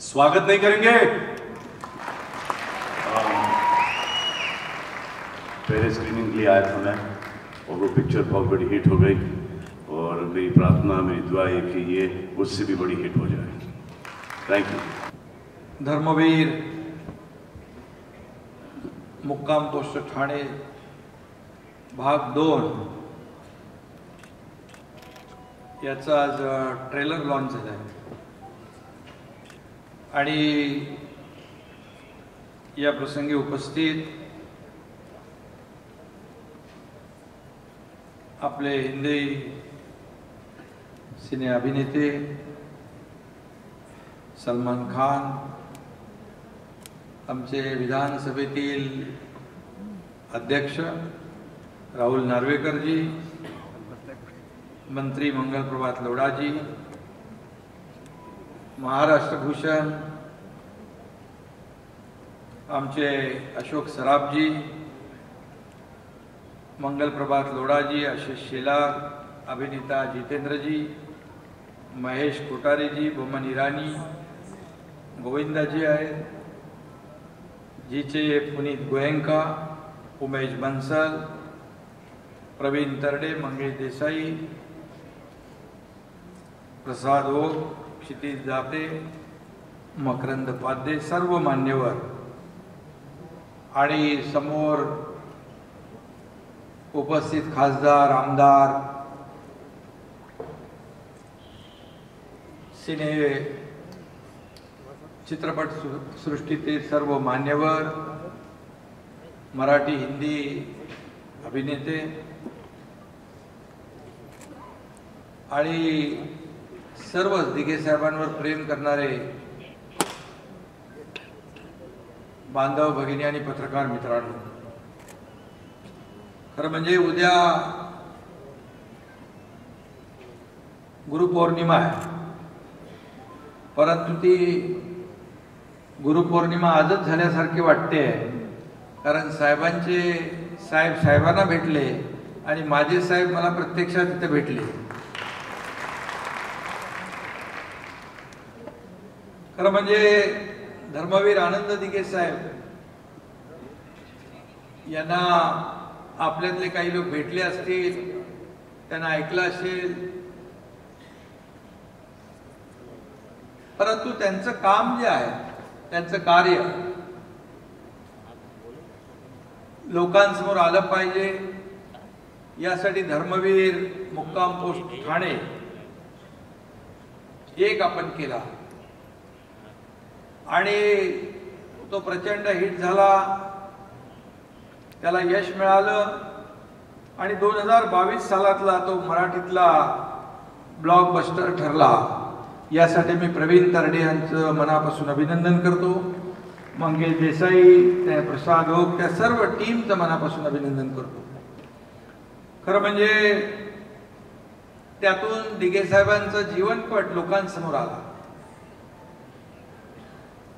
स्वागत नहीं करेंगे? पहले स्क्रीनिंग के लिए आया था मैं और वो पिक्चर बहुत बड़ी हिट हो गई और मेरी प्रार्थना, मेरी दुआ है कि ये उससे भी बड़ी हिट हो जाए। Thank you. धर्मवीर मुक्काम पोस्ट ठाणे भाग 2 याचा आज ट्रेलर लॉन्च झाला आहे आणि या प्रसंगी उपस्थित आपले हिंदी सिने अभिनेते सलमान खान, आमचे विधानसभेतील अध्यक्ष राहुल नार्वेकरजी, मंत्री मंगलप्रभात लोढाजी, महाराष्ट्र भूषण आमचे अशोक सराफजी, मंगलप्रभात लोढाजी, आशिष शेलार, अभिनेता जितेंद्रजी, महेश कोठारेजी, बोमन इराणी, गोविंदाजी आहेत, जीचे पुनीत गोयंका, उमेश बंसल, प्रवीण तरडे, मंगेश देसाई, प्रसाद ओक, क्षितिज जाते, मकरंद पाध्ये, सर्व मान्यवर आणि समोर उपस्थित खासदार, आमदार, सिने चित्रपट सृष्टीतील सर्व मान्यवर, मराठी हिंदी अभिनेते आणि सर्वच दिघे साहेबांवर प्रेम करणारे बांधव भगिनी आणि पत्रकार मित्रांनो, खरं म्हणजे उद्या गुरुपौर्णिमा आहे, परंतु ती गुरुपौर्णिमा आजच झाल्यासारखी वाटते, कारण साहेबांना भेटले आणि माझे साहेब मला प्रत्यक्षात तिथे भेटले। खरं म्हणजे धर्मवीर आनंद दिघे साहेब यांना आपल्यातले काही लोक भेटले असतील, त्यांना ऐकलं असेल, परंतु त्यांचं काम जे आहे, त्यांचं कार्य लोकांसमोर आलं पाहिजे यासाठी धर्मवीर मुक्काम पोस्ट ठाणे एक आपण केला आणि तो प्रचंड हिट झाला, त्याला यश मिळालं आणि 2022 सालातला तो मराठीतला ब्लॉकबस्टर ठरला। यासाठी मी प्रवीण तरडे यांचं मनापासून अभिनंदन करतो, मंगेश देसाई, त्या प्रसाद ओक, त्या सर्व टीमचं मनापासून अभिनंदन करतो। खरं म्हणजे त्यातून दिघे साहेबांचं जीवनपट लोकांसमोर आला,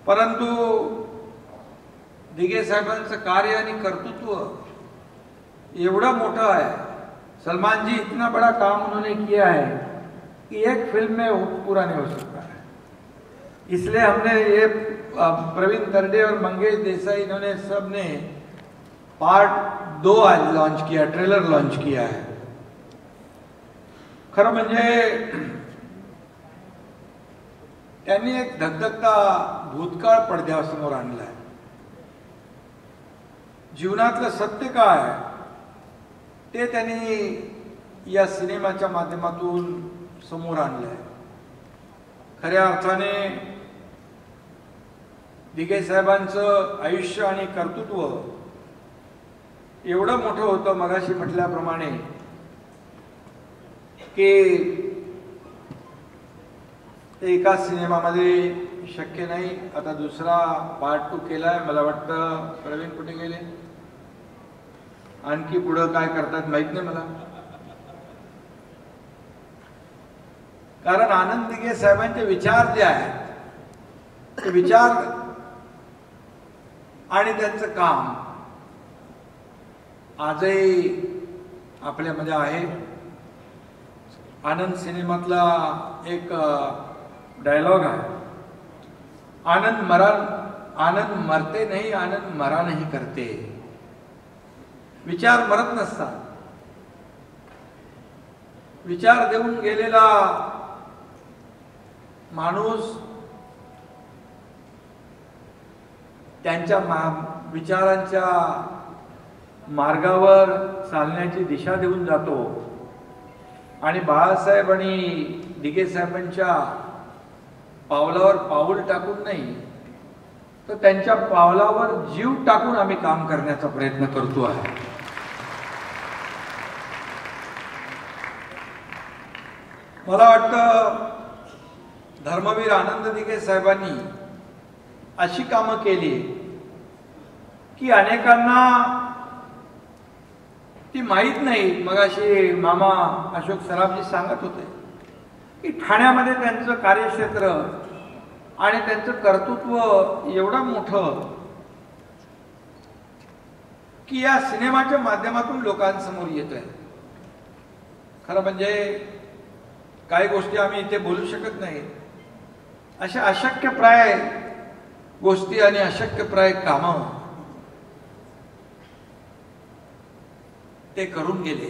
परंतु दिघे साहेबांचं कार्य आणि कर्तृत्व एवढं मोठं है। सलमान जी, इतना बड़ा काम उन्होंने किया है कि एक फिल्म में वो पूरा नहीं हो सकता है। इसलिए हमने ये प्रवीण तरडे और मंगेश देसाई, इन्होंने सब ने पार्ट 2 आज लॉन्च किया, ट्रेलर लॉन्च किया है। खरं म्हणजे त्यांनी एक धगधगता भूतकाळ पडद्यासमोर आणलाय। जीवनातलं सत्य काय ते त्यांनी या सिनेमाच्या माध्यमातून समोर आणलंय। खऱ्या अर्थाने दिघे साहेबांचं आयुष्य आणि कर्तृत्व एवढं मोठं होतं, मगाशी म्हटल्याप्रमाणे, की एका सिनेमामध्ये शक्य नाही। आता दुसरा पार्ट 2 केलाय, मला वाटतं प्रवीण कुठे गेले, आणखी पुढं काय करतात माहित नाही मला। कारण आनंद दिघे साहेबांचे विचार जे आहेत ते विचार आणि त्यांचं काम आजही आपल्यामध्ये आहे। आनंद सिनेमातला एक डायलॉग आहे, आनंद मरते नहीं, आनंद मरा नहीं करते। विचार मरत नसतात, विचार देऊन गेलेला माणूस त्यांच्या विचारांच्या मार्गावर चालण्याची दिशा देऊन जातो। आणि बाळासाहेब आणि दिघे साहेबांच्या पावलावर पाऊल टाकून नाही, तर त्यांच्या पावलावर जीव टाकून आम्ही काम करण्याचा प्रयत्न करतो आहे। मला वाटतं धर्मवीर आनंद दिघे साहेबांनी अशी कामं केली की अनेकांना ती माहीत नाही। मगाशी मामा अशोक सराफजी सांगत होते की ठाण्यामध्ये त्यांचं कार्यक्षेत्र आणि त्यांचं कर्तृत्व एवढं मोठं की या सिनेमाच्या माध्यमातून लोकांसमोर येत आहे। खरं म्हणजे काही गोष्टी आम्ही इथे बोलू शकत नाही, अशा अशक्यप्राय गोष्टी आणि अशक्यप्राय कामं ते करून गेले।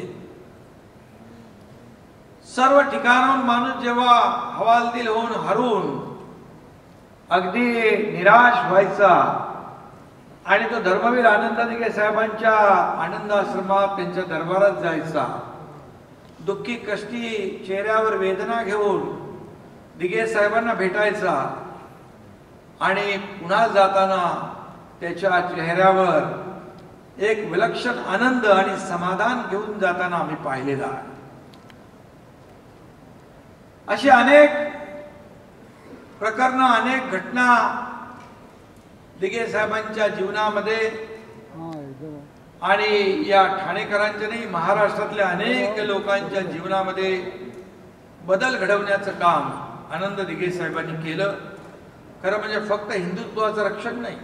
सर्व ठिकाणाहून माणूस जेव्हा हवालदिल होऊन हरून अगदी निराश व्हायचा आणि तो धर्मवीर आनंद दिघे साहेबांच्या आनंद आश्रमात त्यांच्या दरबारात जायचा, दुःखी कष्टी चेहऱ्यावर वेदना घेऊन दिघे साहेबांना भेटायचा आणि पुन्हा जाताना त्याच्या चेहऱ्यावर एक विलक्षण आनंद आणि समाधान घेऊन जाताना आम्ही पाहिलेला आहे। अशी अनेक प्रकरणं, अनेक घटना दिघे साहेबांच्या जीवनामध्ये आणि या ठाणेकरांच्या नाही, महाराष्ट्रातल्या अनेक लोकांच्या जीवनामध्ये बदल घडवण्याचं काम आनंद दिघे साहेबांनी केलं। खरं म्हणजे फक्त हिंदुत्वाचं रक्षण नाही,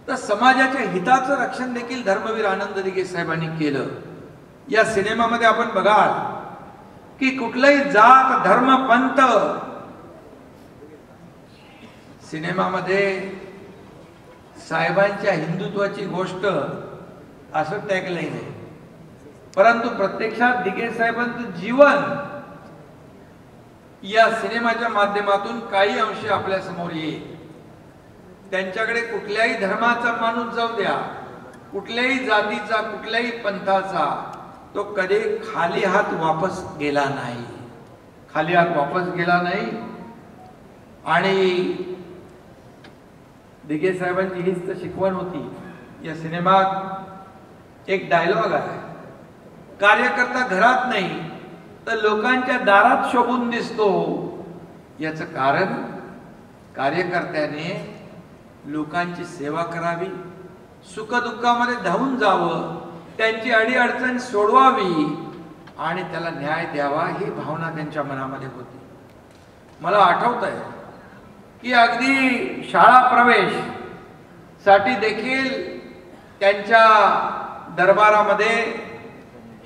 तर समाजाच्या हिताचं रक्षण देखील धर्मवीर आनंद दिघे साहेबांनी केलं। या सिनेमामध्ये आपण बघाल की कुठलाही जात धर्म पंथ सिनेमामध्ये साहेबांच्या हिंदुत्वाची गोष्ट असं टॅगलाईन आहे, परंतु प्रत्यक्षात दिघे साहेबांचं जीवन या सिनेमाच्या माध्यमातून काही अंशी आपल्या समोर येईल। त्यांच्याकडे कुठल्याही धर्माचा माणूस जाऊ द्या, कुठल्याही जातीचा, कुठल्याही पंथाचा, तो कधी खाली हात वापस गेला नाही, खाली हात वापस गेला नाही। आणि दिघे साहेबांची हीच तर शिकवण होती। या सिनेमात एक डायलॉग आहे, कार्यकर्ता घरात नाही तर लोकांच्या दारात शोभून दिसतो। याचं कारण कार्यकर्त्याने लोकांची सेवा करावी, सुखदुःखामध्ये धावून जावं, त्यांची अडीअडचण सोडवावी आणि त्याला न्याय द्यावा ही भावना त्यांच्या मनामध्ये होती. मला आठवत आहे की अगदी शाळा प्रवेश साठी देखील त्यांच्या दरबारामध्ये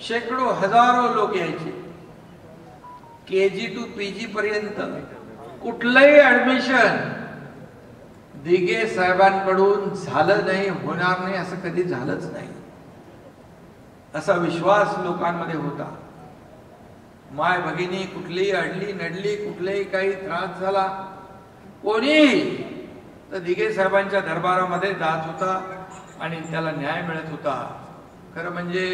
शेकडो हजारो लोक यायचे. KG to PG पर्यंत कुठलंही ऍडमिशन दिघे साहेबांकडून झालं नाही, होणार नाही, असं कधी झालंच नाही, असा विश्वास लोकांमध्ये होता. माय भगिनी कुठलीही अडली नडली, कुठलेही काही त्रास झाला, कोणी तर दिघे साहेबांच्या दरबारामध्ये जात होता आणि त्याला न्याय मिळत होता. खरं म्हणजे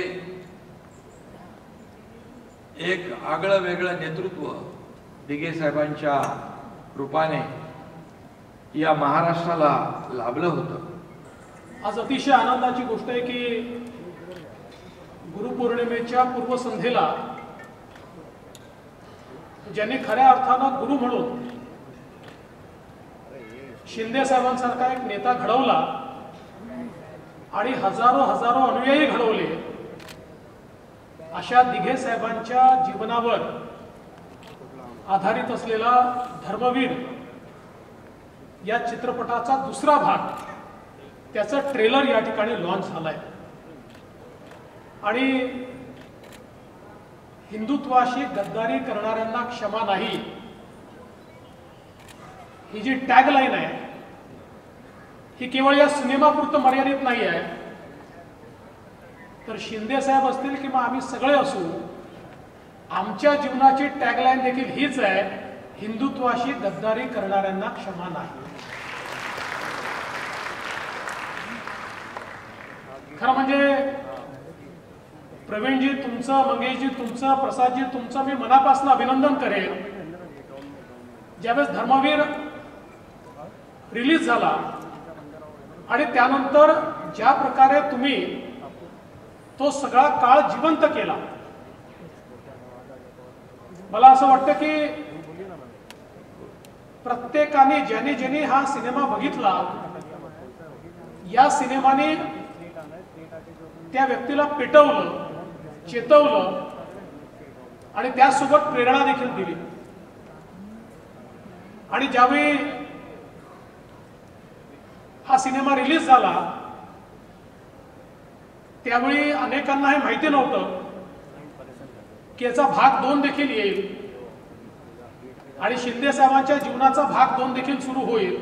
एक आगळं वेगळं नेतृत्व दिघे साहेबांच्या रूपाने या महाराष्ट्राला लाभलं होतं. आज अतिशय आनंदाची गोष्ट आहे की गुरुपौर्णिमेच्या पूर्वसंध्येला ज्यांनी खऱ्या अर्थानं गुरु म्हणून शिंदे साहेबांसारखा एक नेता घडवला आणि हजारो हजारो अनुयायी घडवले, अशा दिघे साहेबांच्या जीवनावर आधारित असलेला धर्मवीर या चित्रपटाचा दुसरा भाग, त्याचं ट्रेलर या ठिकाणी लॉन्च झालाय. आणि हिंदुत्वाशी गद्दारी करणाऱ्यांना क्षमा नाही, ही जी टॅगलाईन आहे ही केवळ या सिनेमापुरतं मर्यादित नाही आहे, तर शिंदे साहेब असतील किंवा आम्ही सगळे असू, आमच्या जीवनाची टॅगलाईन देखील हीच आहे, हिंदुत्वाशी गद्दारी करणाऱ्यांना क्षमा नाही. खरं म्हणजे प्रवीणजी तुमचं, मंगेशजी तुमचं, प्रसादजी तुमचं मी मनापासून अभिनंदन करेन. ज्यावेळेस धर्मवीर रिलीज झाला आणि त्यानंतर ज्या प्रकारे तुम्ही तो सगळा काळ जिवंत केला, मला असं वाटतं की प्रत्येकाने ज्यांनी ज्यांनी हा सिनेमा बघितला, या सिनेमाने त्या व्यक्तीला पेटवलं, चेतवलं आणि त्यासोबत प्रेरणा देखील दिली. आणि ज्यावेळी हा सिनेमा रिलीज झाला त्यावेळी अनेकांना हे माहिती नव्हतं की याचा भाग 2 देखील येईल आणि शिंदे साहेबांच्या जीवनाचा भाग 2 देखील सुरू होईल.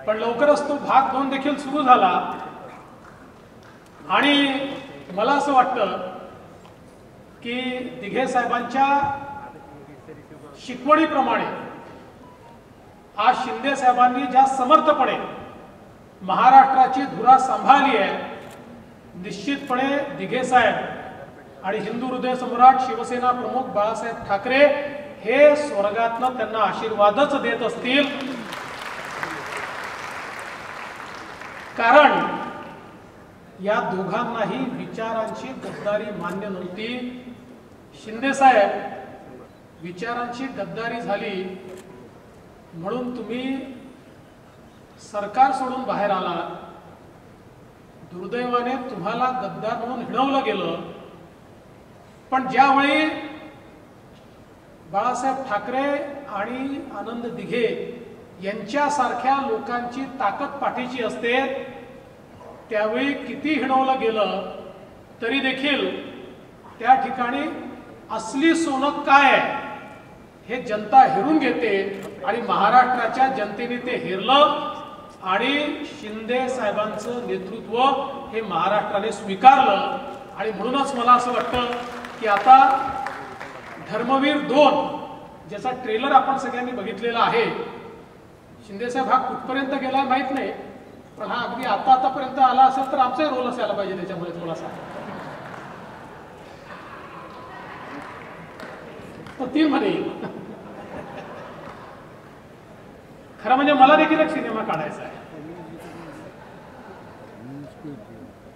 पण लवकरच तो भाग 2 देखील सुरू झाला आणि मला असं वाटतं की दिघे साहेबांच्या शिकवणीप्रमाणे आज शिंदे साहेबांनी ज्या समर्थपणे महाराष्ट्राची धुरा सांभाळली आहे, निश्चितपणे दिघे साहेब आणि हिंदू हृदय सम्राट शिवसेना प्रमुख बाळासाहेब ठाकरे हे स्वर्गातनं त्यांना आशीर्वादच देत असतील. कारण या दोघांनाही विचारांची गद्दारी मान्य नव्हती. शिंदे साहेब विचारांची गद्दारी झाली म्हणून तुम्ही सरकार सोडून बाहेर आला. दुर्दैवाने तुम्हाला गद्दार म्हणून हिणवलं गेलं. पण ज्यावेळी बाळासाहेब ठाकरे आणि आनंद दिघे यांच्यासारख्या लोकांची ताकद पाठीची असते, त्यावेळी किती हिणवलं गेलं तरी देखील त्या ठिकाणी असली सोनं काय आहे हे जनता हेरून घेते आणि महाराष्ट्राच्या जनतेने ते हेरलं आणि शिंदे साहेबांचं नेतृत्व हे महाराष्ट्राने स्वीकारलं. आणि म्हणूनच मला असं वाटतं की आता धर्मवीर 2 ज्याचा ट्रेलर आपण सगळ्यांनी बघितलेला आहे, शिंदे साहेब हा कुठपर्यंत गेलाय माहित नाही, पण हा अगदी आतापर्यंत आला असेल तर आमचाही रोल असायला पाहिजे त्याच्यामध्ये थोडासा. तो 3 मध्ये येईल. खरं म्हणजे मला देखील एक सिनेमा काढायचा आहे,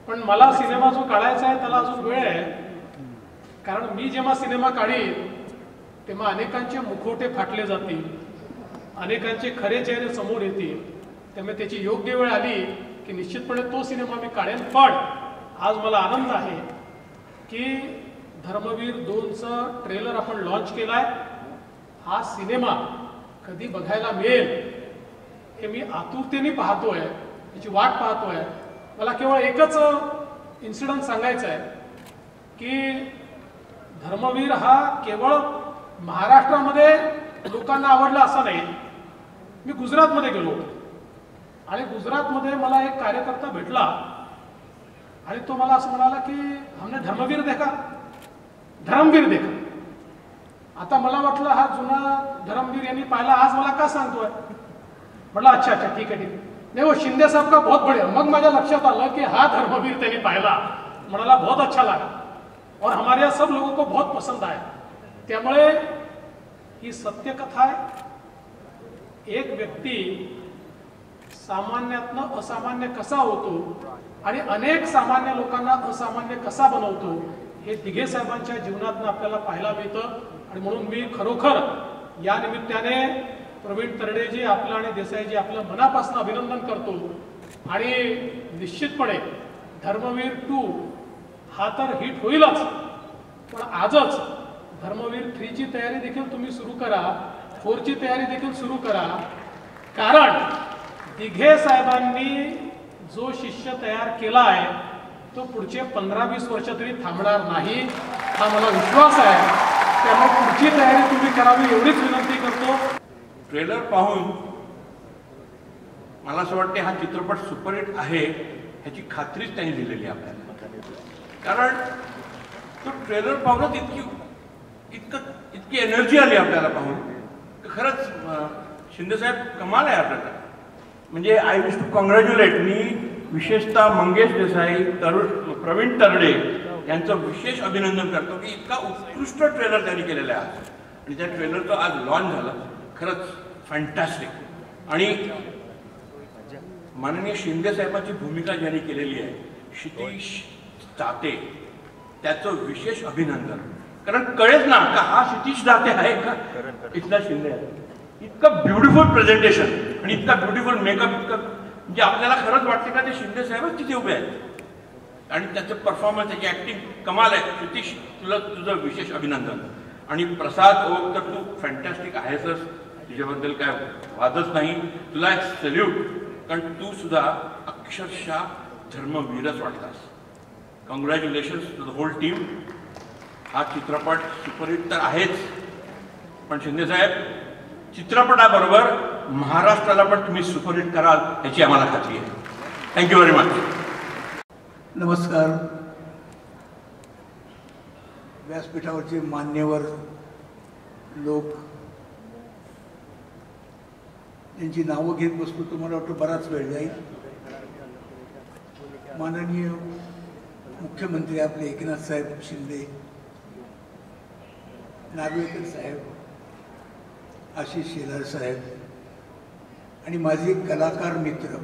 पण मला सिनेमा जो काढायचा आहे त्याला अजून वेळ आहे. कारण मी जेव्हा सिनेमा काढीन तेव्हा अनेकांचे मुखवटे फाटले जातील, अनेकांचे खरे चेहरे समोर येतील. त्यामुळे त्याची योग्य वेळ आली की निश्चितपणे तो सिनेमा मी काढेन. पण आज मला आनंद आहे की धर्मवीर 2चा ट्रेलर आपण लॉन्च केलाय. हा सिनेमा कधी बघायला मिळेल हे मी आतुरतेने पाहतोय, याची वाट पाहतोय. मला केवळ एकच इन्सिडेंट सांगायचं आहे की धर्मवीर हा केवळ महाराष्ट्रामध्ये लोकांना आवडला असं नाही. मी गुजरातमध्ये गेलो आणि गुजरातमध्ये मला एक कार्यकर्ता भेटला आणि तो मला असं म्हणाला की हमने धर्मवीर देखा, धर्मवीर देखा. आता मला वाटलं हा जुना धर्मवीर यांनी पाहिला, आज मला का सांगतोय. म्हटलं अच्छा अच्छा ठीक आहे ठीक आहे. नाही वो शिंदे साहब का बहुत बढ़िया. मग माझ्या लक्षात आलं की हा धर्मवीर त्यांनी पाहिला, म्हणाला बहुत अच्छा लगा और हमारे यहाँ सब लोगों को बहुत पसंद आया. त्यामुळे ही सत्य कथा आहे. एक व्यक्ती सामान्यातनं असामान्य कसा होतो आणि अनेक सामान्य लोकांना असामान्य कसा बनवतो हे दिघे साहेबांच्या जीवनातनं आपल्याला पाहायला मिळतं. आणि म्हणून मी खरोखर या निमित्ताने प्रवीण तरडेजी आपलं आणि देसाईजी आपलं मनापासून अभिनंदन करतो. आणि निश्चितपणे धर्मवीर 2 हा तर हिट होईलच, पण आजच धर्मवीर 3ची तयारी देखील तुम्ही सुरू करा, 4ची तयारी देखील सुरू करा. कारण दिघे साहेबांनी जो शिष्य तयार केला आहे तो पुढचे 15-20 वर्ष तरी थांबणार नाही, हा मला विश्वास आहे. त्यामुळे पुढची तयारी तुम्ही करावी एवढीच विनंती करतो. ट्रेलर पाहून मला असं वाटते हा चित्रपट सुपरहिट आहे ह्याची खात्रीच त्यांनी दिलेली आहे आपल्याला. कारण तो ट्रेलर पाहूनच इतकी एनर्जी आली आपल्याला पाहून. खरंच शिंदेसाहेब कमाल आहे आपल्याला. म्हणजे आय विश टू कॉंग्रॅच्युलेट. मी विशेषतः मंगेश देसाई, प्रवीण तरडे यांचं विशेष अभिनंदन करतो की इतका उत्कृष्ट ट्रेलर त्यांनी केलेला आहे. आणि त्या ट्रेलरचं आज लॉन्च झालं. खरंच फॅन्टॅस्टिक. आणि माननीय शिंदे साहेबांची भूमिका ज्यांनी केलेली आहे क्षितिज दाते, त्याचं विशेष अभिनंदन. कारण कळेच ना का हा क्षितिज दाते आहे का इथला शिंदे आहे. इतकं ब्युटिफुल प्रेझेंटेशन आणि इतका ब्युटिफुल मेकअप, इतकं म्हणजे आपल्याला खरंच वाटते का ते शिंदे साहेबच तिथे उभे आहेत. आणि त्याचं परफॉर्मन्स, त्याची ऍक्टिंग कमाल आहे. क्षितिज तुझं विशेष अभिनंदन. आणि प्रसाद ओक तर तू फॅन्टॅस्टिक आहेसच, तुझ्याबद्दल काय वादच नाही. तुला एक सल्यूट, कारण तू सुद्धा अक्षरशः धर्मवीरच वाटलास. Congratulations to the whole team. हा चित्रपट सुपरहिट तर आहेच, पण शिंदेसाहेब चित्रपटाबरोबर महाराष्ट्राला पण तुम्ही सुपरहिट कराल याची आम्हाला खात्री आहे. Thank you very much. नमस्कार. व्यासपीठावरचे मान्यवर लोक, त्यांची नावं घेत बसलो तर मला वाटतं बराच वेळ जाईल. माननीय मुख्यमंत्री आपले एकनाथ साहेब शिंदे, नार्वेकर साहेब, आशिष शेलार साहेब आणि माझे कलाकार मित्र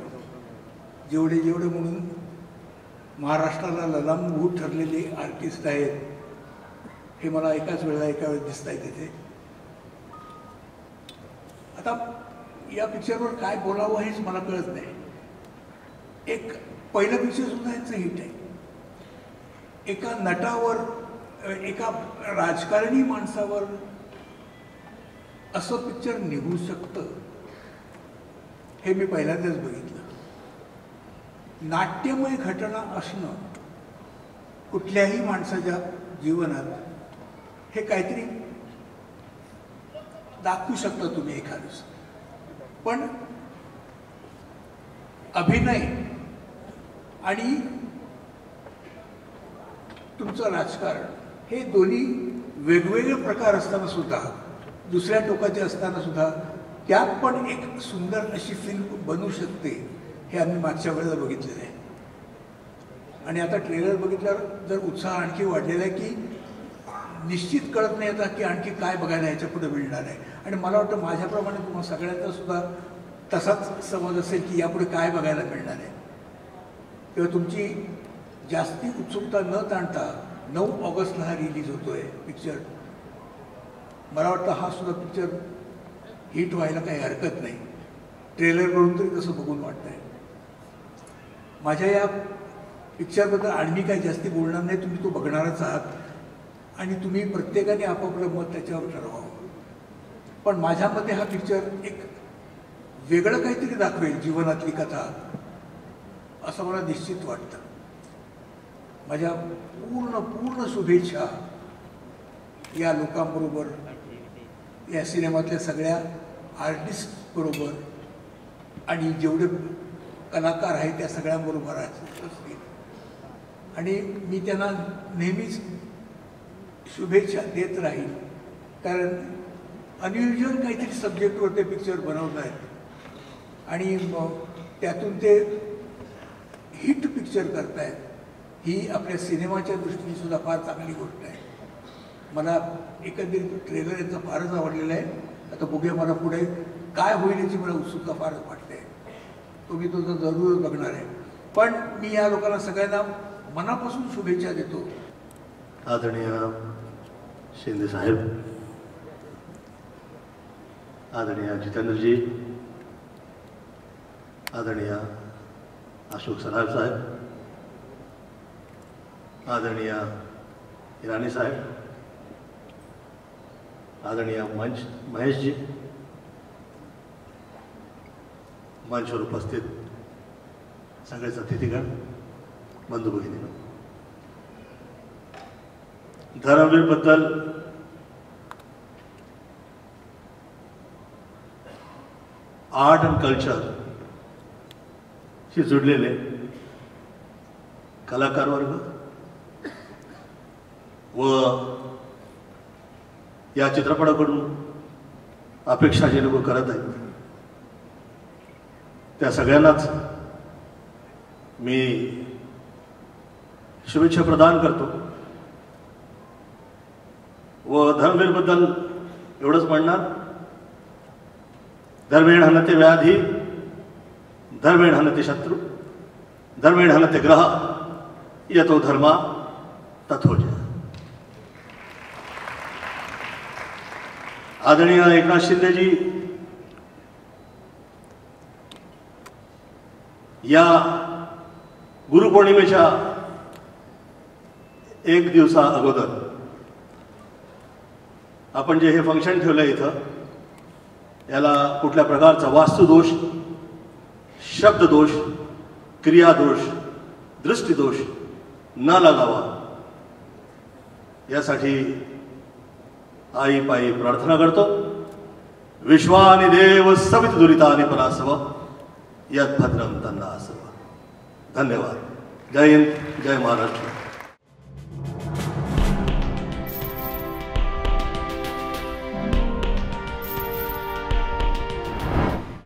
जेवढे म्हणून महाराष्ट्राला ललामभूत ठरलेले आर्टिस्ट आहेत हे मला एका वेळेस दिसत आहेत तिथे. आता या पिक्चरवर काय बोलावं हेच मला कळत नाही. एक पहिलं पिक्चर सुद्धा यांचं हिट आहे. एका नटावर, एका राजकारणी माणसावर असं पिक्चर निघू शकतं हे मी पहिल्यांदाच बघितलं. नाट्यमय घटना असणं कुठल्याही माणसाच्या जीवनात हे काहीतरी दाखवू शकता तुम्ही एखादं. पण अभिनय आणि तुमचं राजकारण हे दोन्ही वेगवेगळे प्रकार असताना सुद्धा, दुसऱ्या टोकाचे असताना सुद्धा त्यात पण एक सुंदर अशी फिल्म बनू शकते हे आम्ही मागच्या वेळेला बघितलेलं आहे. आणि आता ट्रेलर बघितल्यावर जर उत्साह आणखी वाढलेला आहे की निश्चित कळत नाही आता की आणखी काय बघायला ह्याच्या पुढे मिळणार आहे. आणि मला वाटतं माझ्याप्रमाणे तुम्हाला सगळ्यांचा सुद्धा तसाच समज असेल की यापुढे काय बघायला मिळणार आहे. तेव्हा तुमची जास्ती उत्सुकता न ताणता 9 ऑगस्टला हा रिलीज होतोय पिक्चर. मला वाटतं हा सुद्धा पिक्चर हिट व्हायला काही हरकत नाही. ट्रेलर करून तरी तसं बघून वाटतंय. माझ्या या पिक्चरबद्दल आणि काही जास्ती बोलणार नाही, तुम्ही तो बघणारच आहात आणि तुम्ही प्रत्येकाने आपापलं मत त्याच्यावर ठरवावं. पण माझ्या मते हा पिक्चर एक वेगळं काहीतरी दाखवेल जीवनातली कथा, असं मला निश्चित वाटतं. माझ्या पूर्ण शुभेच्छा या लोकांबरोबर, या सिनेमातल्या सगळ्या आर्टिस्ट बरोबर आणि जेवढे कलाकार आहेत त्या सगळ्यांबरोबर असतील आणि मी त्यांना नेहमीच शुभेच्छा देत राहील. कारण अनयुज्युअल काहीतरी सब्जेक्टवर ते पिक्चर बनवत आहेत आणि त्यातून ते हिट पिक्चर करतायत. ही आपल्या सिनेमाच्या दृष्टीने सुद्धा फार चांगली गोष्ट आहे. मला एकंदरीत ट्रेलर यांचा फारच आवडलेला आहे. आता बघूया मला पुढे काय होईल याची मला उत्सुकता फारच वाटते. तो मी तो जरूर बघणार आहे. पण मी या लोकांना सगळ्यांना मनापासून शुभेच्छा देतो. आदरणीय शिंदे साहेब, आदरणीय जितेंद्रजी, आदरणीय अशोक सराफ साहेब, आदरणीय ईरानी साहेब, आदरणीय महेश जी, मंचवर उपस्थित सगळेच अतिथीगण, बंधू भगिनी, धर्मवीर बद्दल आर्ट अँड कल्चर शी जुडलेले कलाकार वर्ग व या चित्रपटाकडून अपेक्षा जे लोक करत आहेत त्या सगळ्यांनाच मी शुभेच्छा प्रदान करतो व धर्मवीर बद्दल एवढंच म्हणणार, धर्मेण हनते व्याधी, धर्मेण हनते शत्रु, धर्मेण हनते ग्रह, यतो धर्मा तथो जय. आदरणीय एकनाथ शिंदेजी या गुरुपौर्णिमेच्या एक दिवसा अगोदर आपण जे हे फंक्शन ठेवलं इथं, याला कुठल्या प्रकारचा वास्तुदोष, शब्ददोष, क्रियादोष, दृष्टिदोष न लागावा यासाठी आई पायी प्रार्थना करतो. विश्वानि देव सवित दुरितानि परासव यद भद्रम तन्ना असव. धन्यवाद. जय हिंद, जय महाराष्ट्र.